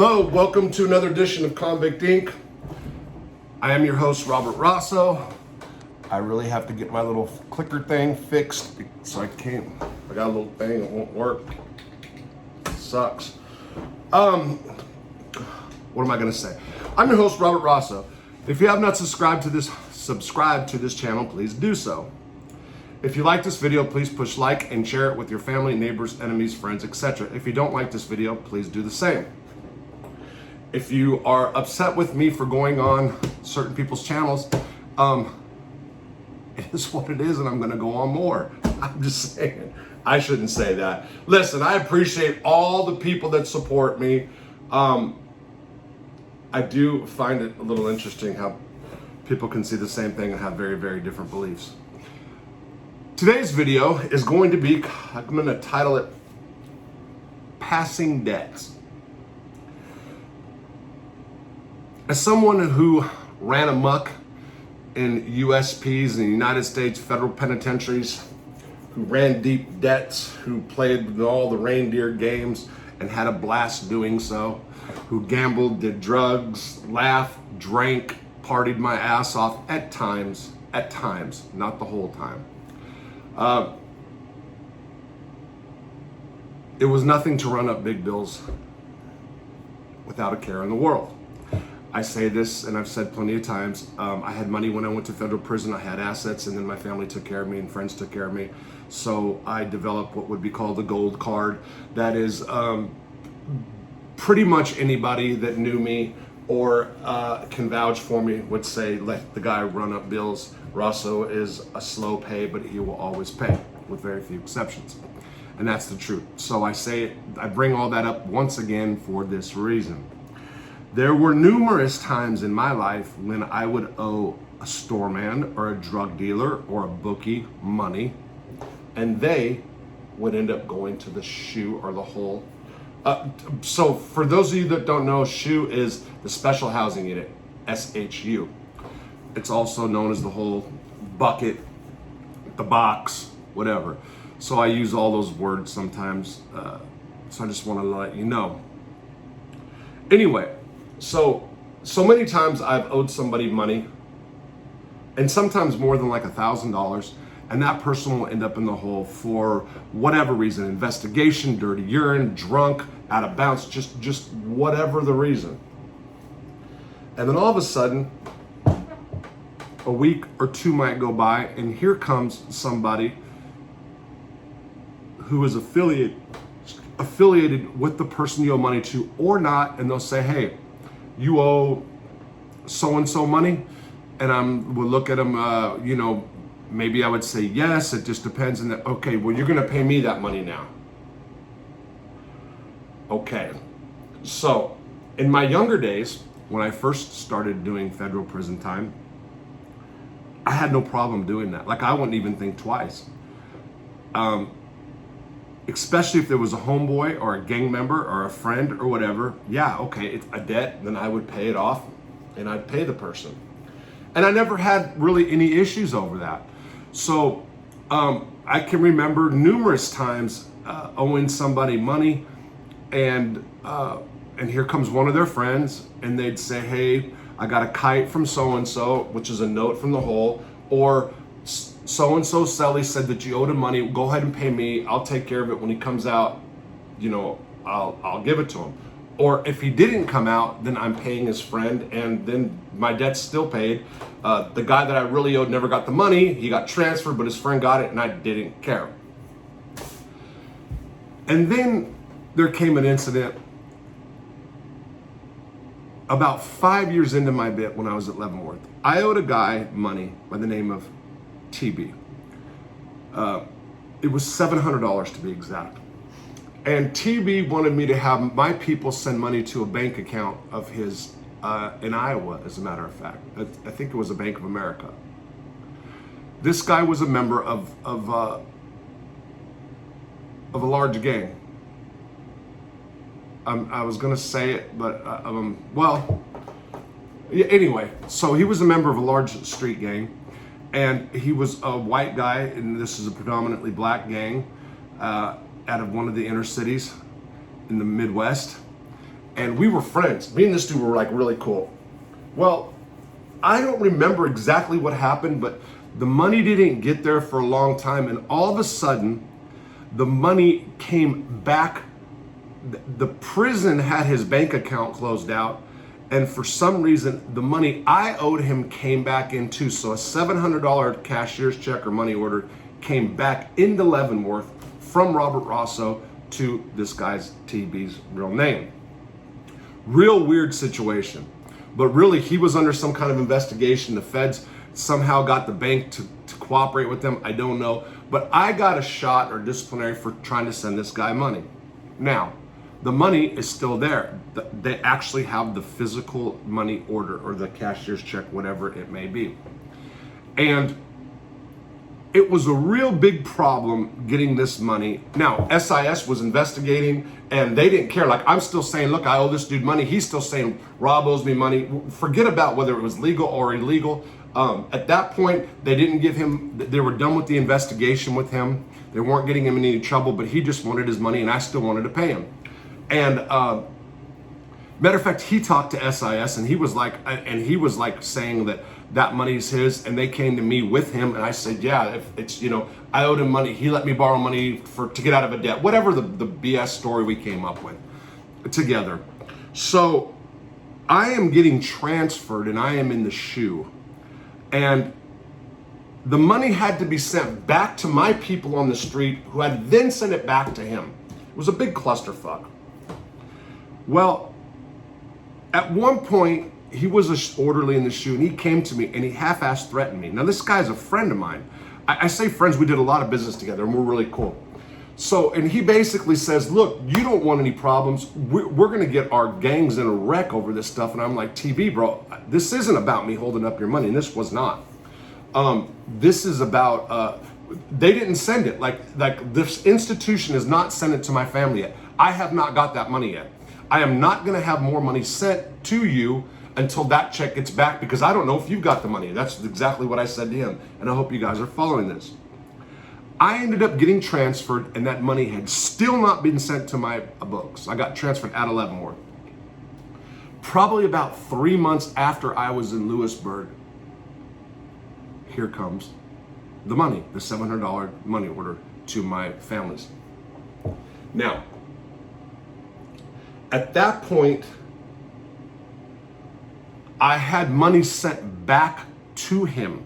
Hello, welcome to another edition of Convict Inc. I am your host, Robert Rosso. I really have to get my little clicker thing fixed, so I got a little thing that won't work. Sucks. What am I gonna say? I'm your host, Robert Rosso. If you have not subscribed to this channel, please do so. If you like this video, please push like and share it with your family, neighbors, enemies, friends, etc. If you don't like this video, please do the same. If you are upset with me for going on certain people's channels, it is what it is, and I'm gonna go on more. I'm just saying, I shouldn't say that. Listen, I appreciate all the people that support me. I do find it a little interesting how people can see the same thing and have very, very different beliefs. Today's video is going to be, I'm gonna title it, Passing Debts. As someone who ran amok in USPs in the United States federal penitentiaries, who ran deep debts, who played with all the reindeer games and had a blast doing so, who gambled, did drugs, laughed, drank, partied my ass off at times, not the whole time. It was nothing to run up big bills without a care in the world. I say this, and I've said plenty of times, I had money when I went to federal prison, I had assets, and then my family took care of me and friends took care of me. So I developed what would be called the gold card. That is pretty much anybody that knew me or can vouch for me would say, let the guy run up bills. Rosso is a slow pay, but he will always pay, with very few exceptions. And that's the truth. So I bring all that up once again for this reason. There were numerous times in my life when I would owe a storeman or a drug dealer or a bookie money, and they would end up going to the SHU or the hole. So for those of you that don't know, SHU is the Special Housing Unit, SHU. It's also known as the hole, bucket, the box, whatever. So I use all those words sometimes, so I just want to let you know. Anyway, so many times I've owed somebody money, and sometimes more than like $1,000, and that person will end up in the hole for whatever reason, investigation, dirty urine, drunk, out of bounds, just whatever the reason. And then all of a sudden, a week or two might go by, and here comes somebody who is affiliated with the person you owe money to or not, and they'll say, hey, you owe so-and-so money, and would look at them, maybe I would say yes, it just depends, and okay, well, you're gonna pay me that money now. Okay, so in my younger days, when I first started doing federal prison time, I had no problem doing that. Like, I wouldn't even think twice. Especially if there was a homeboy or a gang member or a friend or whatever. Yeah, okay, it's a debt, then I would pay it off and I'd pay the person. And I never had really any issues over that. So I can remember numerous times owing somebody money, and here comes one of their friends, and they'd say, hey, I got a kite from so-and-so, which is a note from the hole, or so-and-so Sally said that you owed him money, go ahead and pay me, I'll take care of it when he comes out, I'll give it to him. Or if he didn't come out, then I'm paying his friend, and then my debt's still paid. The guy that I really owed never got the money, he got transferred, but his friend got it, and I didn't care. And then there came an incident about 5 years into my bit when I was at Leavenworth. I owed a guy money by the name of TB. It was $700 to be exact. And TB wanted me to have my people send money to a bank account of his in Iowa, as a matter of fact. I think it was a Bank of America. This guy was a member of a large gang. I was gonna say it, but anyway, so he was a member of a large street gang, and he was a white guy, and this is a predominantly black gang out of one of the inner cities in the Midwest. and we were friends. Me and this dude were like really cool. Well, I don't remember exactly what happened, but the money didn't get there for a long time, and all of a sudden, the money came back. The prison had his bank account closed out, and for some reason, the money I owed him came back in too. So a $700 cashier's check or money order came back into Leavenworth from Robert Rosso to this guy's TB's real name. Real weird situation. But really, he was under some kind of investigation. The feds somehow got the bank to cooperate with them. I don't know. But I got a shot or disciplinary for trying to send this guy money. Now, the money is still there. They actually have the physical money order or the cashier's check, whatever it may be. And it was a real big problem getting this money. Now, SIS was investigating and they didn't care. Like, I'm still saying, look, I owe this dude money. He's still saying, Rob owes me money. Forget about whether it was legal or illegal. At that point, they didn't give him, they were done with the investigation with him. They weren't getting him in any trouble, but he just wanted his money and I still wanted to pay him. And matter of fact, he talked to SIS and he was like saying that money's his, and they came to me with him, and I said, yeah, if it's, I owed him money. He let me borrow money to get out of a debt, whatever the BS story we came up with together. So I am getting transferred and I am in the SHU, and the money had to be sent back to my people on the street who had then sent it back to him. It was a big clusterfuck. Well, at one point, he was an orderly in the SHU, and he came to me and he half-assed threatened me. Now, this guy's a friend of mine. I say friends, we did a lot of business together and we're really cool. So, and he basically says, look, you don't want any problems. We're going to get our gangs in a wreck over this stuff. And I'm like, TB, bro, this isn't about me holding up your money. And this was not. This is about, they didn't send it. Like this institution has not sent it to my family yet. I have not got that money yet. I am not going to have more money sent to you until that check gets back, because I don't know if you've got the money. That's exactly what I said to him. And I hope you guys are following this. I ended up getting transferred, and that money had still not been sent to my books. I got transferred out of Leavenworth. Probably about 3 months after I was in Lewisburg, here comes the money, the $700 money order to my families. Now, at that point, I had money sent back to him.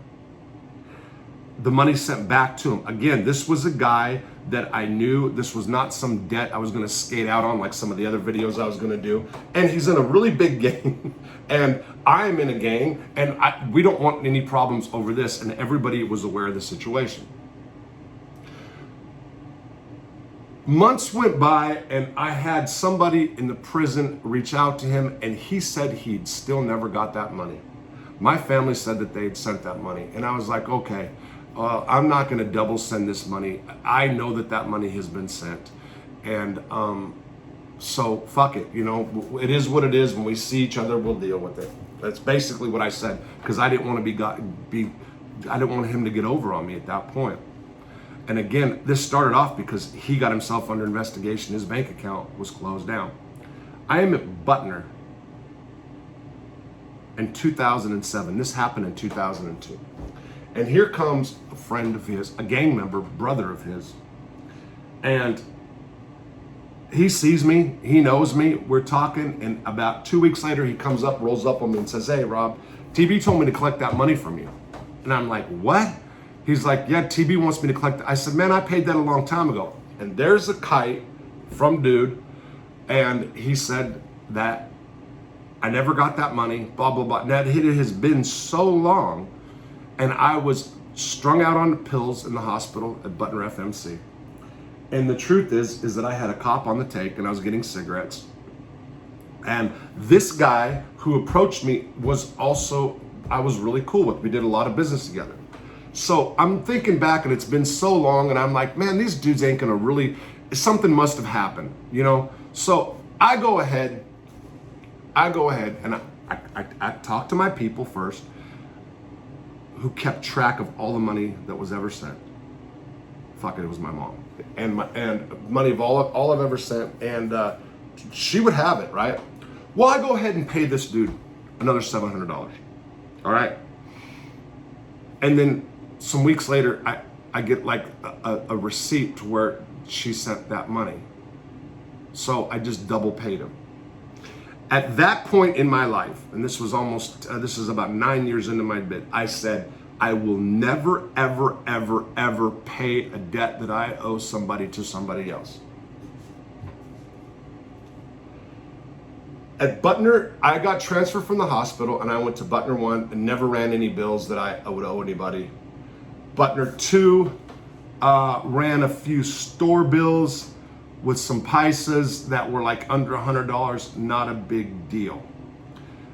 The money sent back to him. Again, this was a guy that I knew. This was not some debt I was going to skate out on like some of the other videos I was going to do. And he's in a really big gang. And I'm in a gang. And we don't want any problems over this. And everybody was aware of the situation. Months went by, and I had somebody in the prison reach out to him, and he said he'd still never got that money. My family said that they'd sent that money, and I was like, okay, I'm not going to double send this money. I know that money has been sent, and so fuck it. It is what it is. When we see each other, we'll deal with it. That's basically what I said, because I didn't want to I didn't want him to get over on me at that point. And again, this started off because he got himself under investigation. His bank account was closed down. I am at Butner in 2007. This happened in 2002. And here comes a friend of his, a gang member, brother of his. And he sees me, he knows me, we're talking, and about 2 weeks later, he comes up, rolls up on me and says, hey, Rob, TB told me to collect that money from you. And I'm like, what? He's like, yeah, TB wants me to collect that. I said, man, I paid that a long time ago. And there's a kite from dude, and he said that I never got that money, blah, blah, blah. Now, it has been so long, and I was strung out on pills in the hospital at Butner FMC. And the truth is that I had a cop on the take, and I was getting cigarettes. And this guy who approached me I was really cool with. We did a lot of business together. So I'm thinking back, and it's been so long, and I'm like, man, these dudes ain't gonna really, something must have happened, So I go ahead and I talk to my people first, who kept track of all the money that was ever sent. Fuck it was my mom. And money of all I've ever sent, and she would have it, right? Well, I go ahead and pay this dude another $700. All right. And then some weeks later, I get like a receipt to where she sent that money. So I just double paid him. At that point in my life, and this was this is about 9 years into my bid, I said, I will never, ever, ever, ever pay a debt that I owe somebody to somebody else. At Butner, I got transferred from the hospital and I went to Butner 1 and never ran any bills that I would owe anybody. Butner 2 ran a few store bills with some Pisas that were like under $100, not a big deal.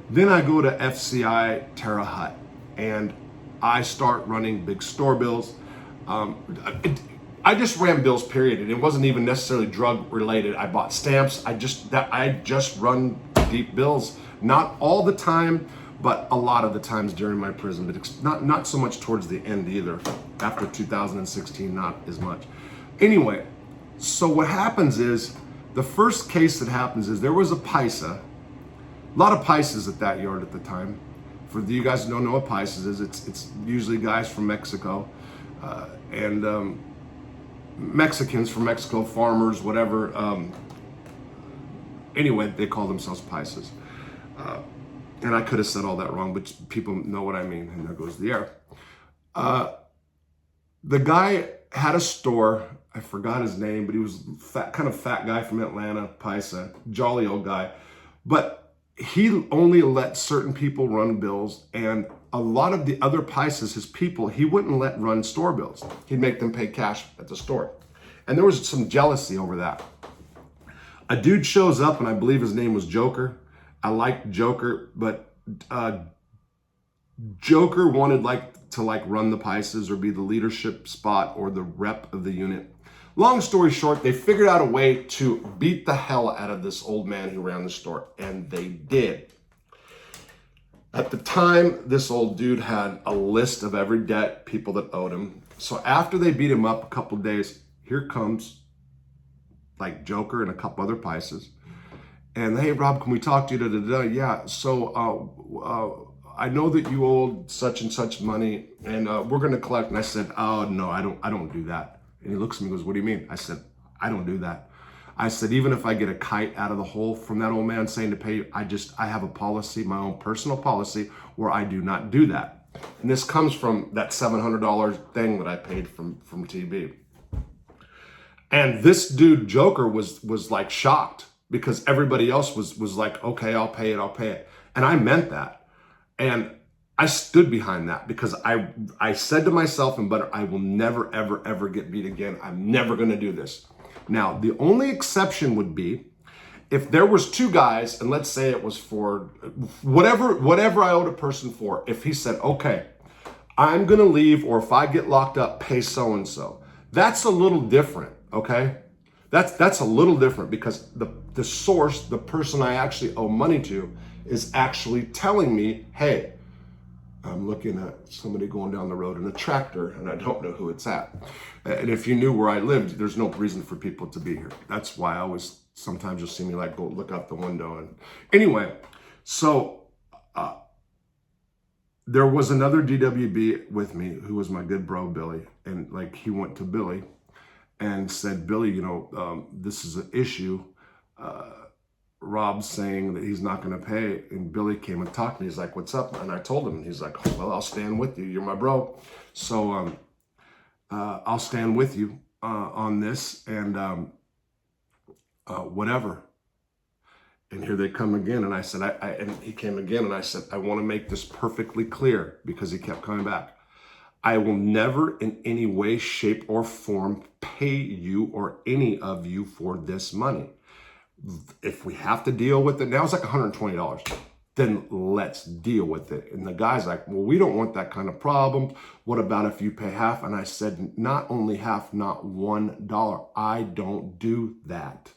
Then I go to FCI Terre Haute and I start running big store bills. I just ran bills, period, and it wasn't even necessarily drug related. I bought stamps. I just run deep bills, not all the time, but a lot of the times during my prison, but not so much towards the end either. After 2016, not as much. Anyway, so what happens is, the first case that happens is there was a Paisa, a lot of Paisas at that yard at the time. For you guys who don't know what Paisas is, it's usually guys from Mexico, and Mexicans from Mexico, farmers, whatever. Anyway, they call themselves Paisas. And I could have said all that wrong, but people know what I mean, and there goes the air. The guy had a store, I forgot his name, but he was kind of fat guy from Atlanta, Paisa, jolly old guy. But he only let certain people run bills, and a lot of the other Paisas, his people, he wouldn't let run store bills. He'd make them pay cash at the store. And there was some jealousy over that. A dude shows up, and I believe his name was Joker. I liked Joker, but Joker wanted to run the Paisas or be the leadership spot or the rep of the unit. Long story short, they figured out a way to beat the hell out of this old man who ran the store, and they did. At the time, this old dude had a list of every debt, people that owed him. So after they beat him up a couple of days, here comes Joker and a couple other Paisas. And hey, Rob, can we talk to you? Da, da, da. Yeah, so I know that you owed such and such money, and we're going to collect. And I said, oh, no, I don't do that. And he looks at me and goes, what do you mean? I said, I don't do that. I said, even if I get a kite out of the hole from that old man saying to pay you, I have a policy, my own personal policy, where I do not do that. And this comes from that $700 thing that I paid from TB. And this dude, Joker, was like shocked because everybody else was like, okay, I'll pay it. And I meant that. And I stood behind that because I said to myself and Butter, I will never, ever, ever get beat again. I'm never going to do this. Now, the only exception would be if there was two guys, and let's say it was for whatever I owed a person for, if he said, okay, I'm going to leave, or if I get locked up, pay so-and-so. That's a little different, okay? That's a little different because the source, the person I actually owe money to, is actually telling me, hey, I'm looking at somebody going down the road in a tractor and I don't know who it's at. And if you knew where I lived, there's no reason for people to be here. That's why I always, sometimes you'll see me go look out the window. And anyway, so there was another DWB with me who was my good bro, Billy. And he went to Billy and said, Billy, this is an issue. Rob's saying that he's not going to pay, and Billy came and talked to me. He's like, what's up? And I told him, and he's like, well, I'll stand with you. You're my bro. So I'll stand with you on this, and whatever. And here they come again. And I said, and he came again, and I said, I want to make this perfectly clear, because he kept coming back. I will never in any way, shape, or form pay you or any of you for this money. If we have to deal with it, now it's like $120, then let's deal with it. And the guy's like, well, we don't want that kind of problem. What about if you pay half? And I said, not only half, not $1. I don't do that.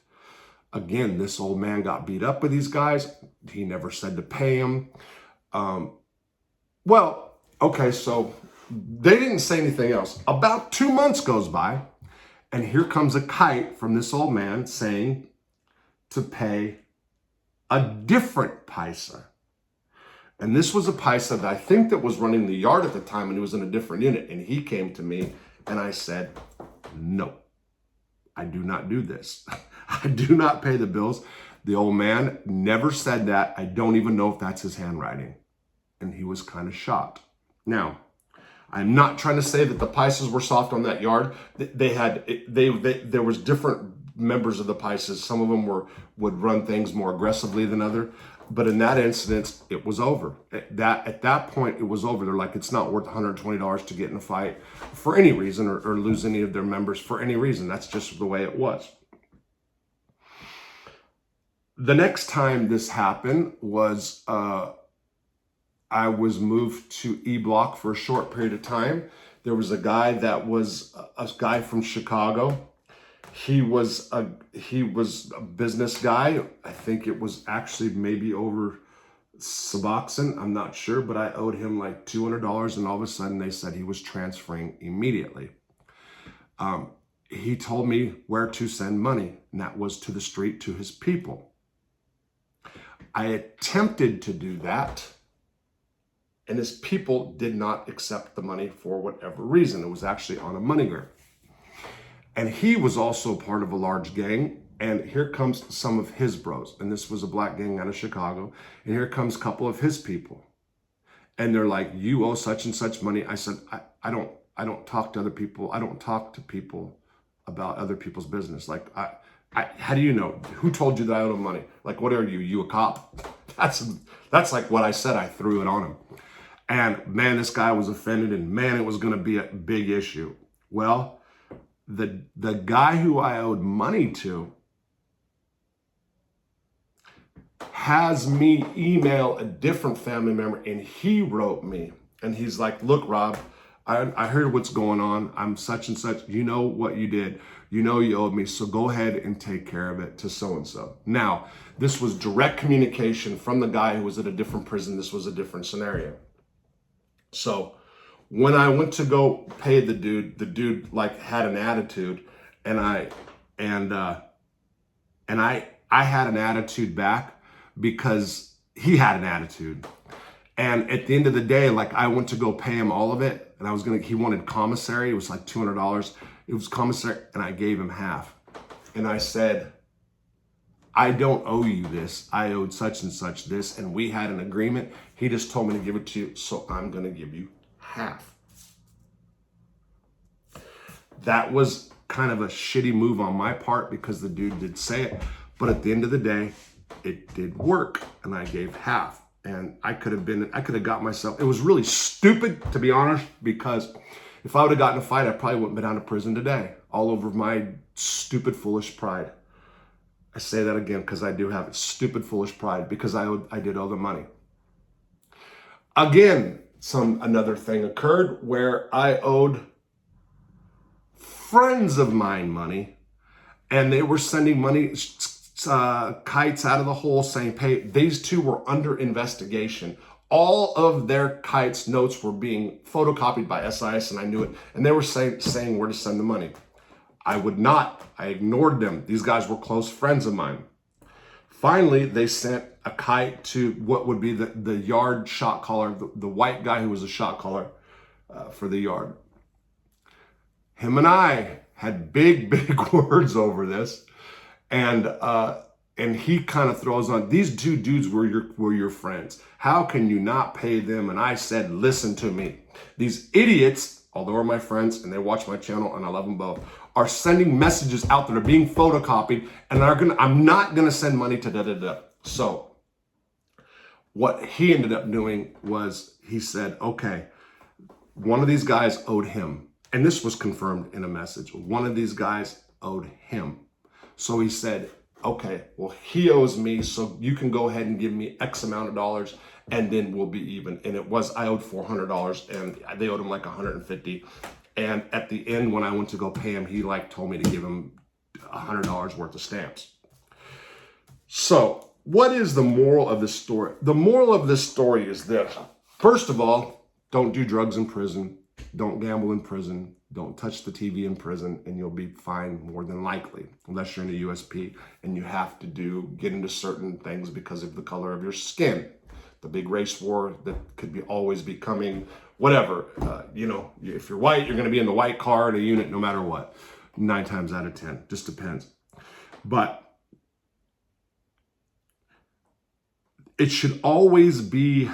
Again, this old man got beat up with these guys. He never said to pay him. Well, okay, so they didn't say anything else. About 2 months goes by, and here comes a kite from this old man saying to pay a different Paisa. And this was a Paisa that I think that was running the yard at the time, and he was in a different unit. And he came to me and I said, no, I do not do this. I do not pay the bills. The old man never said that. I don't even know if that's his handwriting. And he was kind of shocked. Now, I'm not trying to say that the Paisas were soft on that yard. There was different members of the Paisas. Some of them would run things more aggressively than other. But in that instance, it was over. At that point, it was over. They're like, it's not worth $120 to get in a fight for any reason or lose any of their members for any reason. That's just the way it was. The next time this happened was I was moved to E Block for a short period of time. There was a guy that was a guy from Chicago. He was a business guy. I think it was actually maybe over Suboxone. I'm not sure, but I owed him like $200, and all of a sudden they said he was transferring immediately. He told me where to send money, and that was to the street, to his people. I attempted to do that, and his people did not accept the money for whatever reason. It was actually on a money grab. And he was also part of a large gang. And here comes some of his bros. And this was a black gang out of Chicago. And here comes a couple of his people. And they're like, you owe such and such money. I said, I don't talk to other people. I don't talk to people about other people's business. Like, how do you know? Who told you that I owe them money? Like, what are you? You a cop? That's like what I said. I threw it on him. And man, this guy was offended, and man, it was going to be a big issue. Well, the guy who I owed money to has me email a different family member, and he wrote me, and he's like, look, Rob, I heard what's going on. I'm such and such. You know what you did. You know you owed me, so go ahead and take care of it to so-and-so. Now, this was direct communication from the guy who was at a different prison. This was a different scenario. So when I went to go pay the dude like had an attitude, and I had an attitude back because he had an attitude. And at the end of the day, like, I went to go pay him all of it, and he wanted commissary. It was like $200. It was commissary, and I gave him half. And I said, I don't owe you this. I owed such and such this, and we had an agreement. He just told me to give it to you, so I'm going to give you half. That was kind of a shitty move on my part because the dude did say it, but at the end of the day, it did work, and I gave half. And I could have got myself, it was really stupid, to be honest, because if I would have gotten in a fight, I probably wouldn't have been out of prison today, all over my stupid, foolish pride. I say that again because I do have it, stupid, foolish pride, because I did owe the money. Again, another thing occurred where I owed friends of mine money, and they were sending money, kites out of the hole saying, pay. These two were under investigation. All of their kites notes were being photocopied by SIS, and I knew it. And they were saying where to send the money. I would not. I ignored them. These guys were close friends of mine. Finally, they sent a kite to what would be the yard shot caller, the white guy who was a shot caller for the yard. Him and I had big words over this. And he kind of throws on, these two dudes were your friends. How can you not pay them? And I said, listen to me. These idiots, although they're my friends and they watch my channel and I love them both, are sending messages out that are being photocopied, and I'm not gonna send money to da-da-da. So what he ended up doing was he said, okay, one of these guys owed him. And this was confirmed in a message. One of these guys owed him. So he said, okay, well, he owes me, so you can go ahead and give me X amount of dollars, and then we'll be even. And I owed $400, and they owed him like $150. And at the end, when I went to go pay him, he told me to give him $100 worth of stamps. So what is the moral of this story? The moral of this story is this. First of all, don't do drugs in prison. Don't gamble in prison. Don't touch the TV in prison and you'll be fine more than likely, unless you're in a USP and you have to get into certain things because of the color of your skin. The big race war that could always be coming, whatever. If you're white, you're going to be in the white car in a unit no matter what. 9 times out of 10, just depends. But it should always be,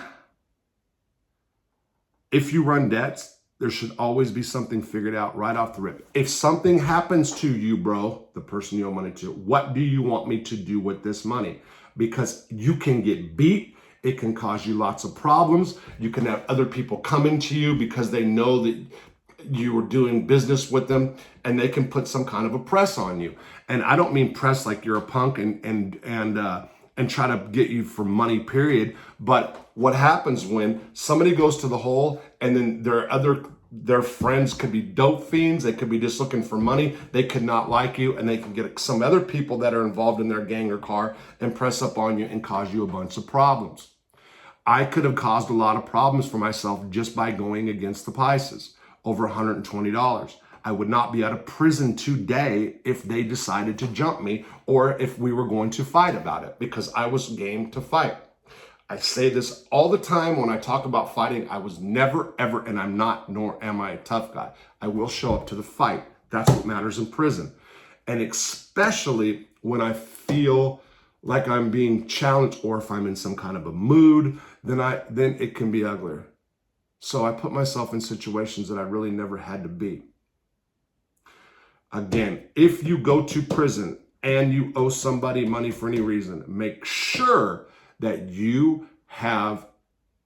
if you run debts, there should always be something figured out right off the rip. If something happens to you, bro, the person you owe money to, what do you want me to do with this money? Because you can get beat. It can cause you lots of problems. You can have other people coming to you because they know that you were doing business with them, and they can put some kind of a press on you. And I don't mean press like you're a punk and try to get you for money, period. But what happens when somebody goes to the hole and then their friends could be dope fiends, they could be just looking for money, they could not like you, and they can get some other people that are involved in their gang or car and press up on you and cause you a bunch of problems. I could have caused a lot of problems for myself just by going against the Pisces, over $120. I would not be out of prison today if they decided to jump me or if we were going to fight about it, because I was game to fight. I say this all the time when I talk about fighting. I was never, ever, and I'm not, nor am I a tough guy. I will show up to the fight. That's what matters in prison. And especially when I feel like I'm being challenged or if I'm in some kind of a mood, then it can be uglier. So I put myself in situations that I really never had to be. Again, if you go to prison and you owe somebody money for any reason, make sure that you have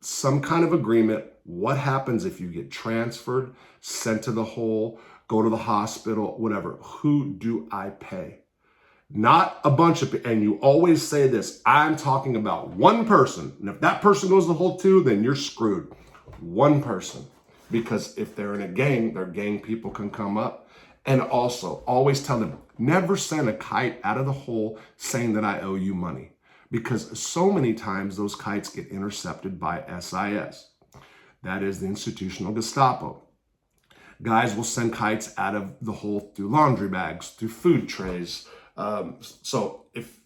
some kind of agreement. What happens if you get transferred, sent to the hole, go to the hospital, whatever? Who do I pay? Not a bunch of people. And you always say this, I'm talking about one person. And if that person goes to the hole too, then you're screwed. One person. Because if they're in a gang, their gang people can come up. And also, always tell them, never send a kite out of the hole saying that I owe you money. Because so many times those kites get intercepted by SIS. That is the institutional Gestapo. Guys will send kites out of the hole through laundry bags, through food trays. So if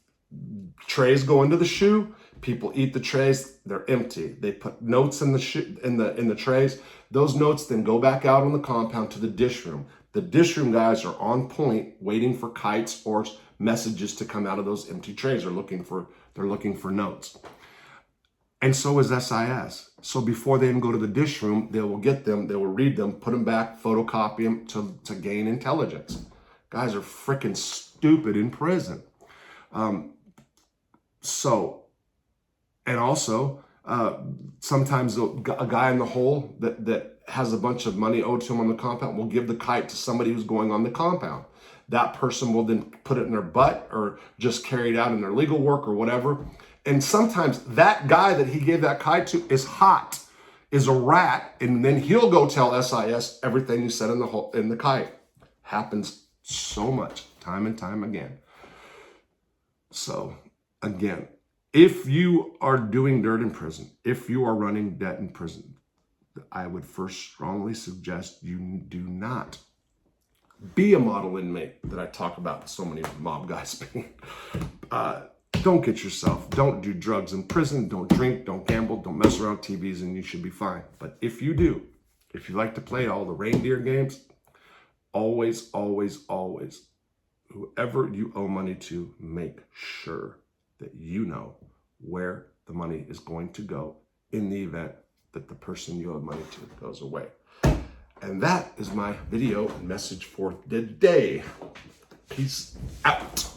trays go into the shoe, people eat the trays, they're empty. They put notes in the trays. Those notes then go back out on the compound to the dish room. The dish room guys are on point, waiting for kites or messages to come out of those empty trays. They're looking for notes. And so is SIS. So before they even go to the dish room, they will get them, they will read them, put them back, photocopy them to gain intelligence. Guys are freaking stupid in prison. Sometimes a guy in the hole that has a bunch of money owed to him on the compound will give the kite to somebody who's going on the compound. That person will then put it in their butt or just carry it out in their legal work or whatever. And sometimes that guy that he gave that kite to is hot, is a rat, and then he'll go tell SIS everything you said in the kite. Happens so much, time and time again. So again, if you are doing dirt in prison, if you are running debt in prison, I would first strongly suggest you do not be a model inmate that I talk about so many mob guys being. Don't get yourself, don't do drugs in prison, don't drink, don't gamble, don't mess around TVs, and you should be fine. But if you do, if you like to play all the reindeer games, always, always, always, whoever you owe money to, make sure that you know where the money is going to go in the event that the person you owe money to goes away. And that is my video message for today. Peace out.